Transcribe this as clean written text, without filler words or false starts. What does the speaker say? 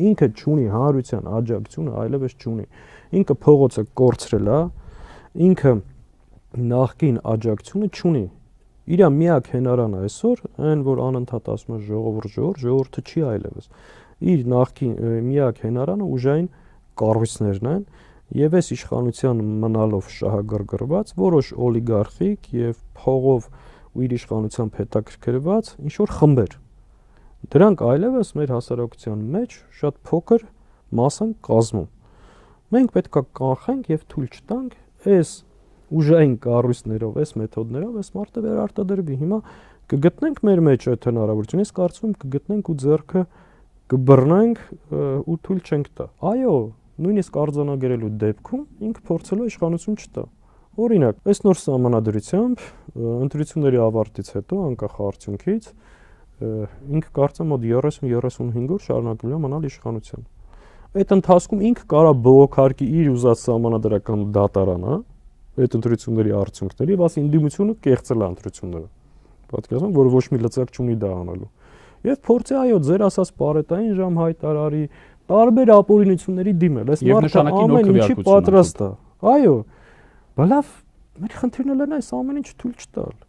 Ինքը չունի հանրության աջակցությունը, այլևս չունի։ Ինքը փողոցը կորցրել է, ինքը նախկին աջակցությունը չունի։ Իր միակ հենարանը այսօր այն որ անընդհատ ասում է ժողովուրդը չի այլևս։ Իր նախկին միակ հենարանը ուժային կառույցներն են եւ այս իշխանության մնալով շահագրգռված որոշ օլիգարխիկ եւ փողով ու իր իշխանությամբ հետաքրքրված ինչ որ խմբեր։ Դրանք այլևս մեր հասարակության մեջ շատ փոքր մաս են կազմում։ Մենք պետք է կանխենք եւ թույլ չտանք այս ուժային կառույցներով, այս մեթոդներով այս մարդը վերարտադրվի։ Հիմա կգտնենք մեր մեջ այդ հնարավորությունը, ես կարծում եմ կգտնենք ու ձեռքը կբռնենք ու թույլ չենք տա։ Այո, նույնիսկ արձանագրելու դեպքում ինքը փորձելու իշխանություն չտա։ Օրինակ, այս նոր սահմանադրությամբ ընտրությունների ավարտից հետո անկախ արդյունքից ինքը կարծեմ մոտ 30-35 օր շարունակելու է մնալ իշխանության։ Այդ ընթացքում ինքը կարա բողոքարկի իր ուզած սահմանադրական դատարանը այդ ընտրությունների արդյունքների, բայց ինդիմությունը կեղծել է ընտրությունները։ Պատկերացնեք, որ ոչ մի լծակ չունի դա անելու։ Եվ փորձի այո, ձեր ասած պարետային ժամ հայտարարի, տարբեր ապօրինությունների դիմել։ Այս մարդը ամեն ինչի պատրաստ է։ Այո, բալավ, մեր խնդիրն էլ է այս ամեն ինչ թույլ չտալ։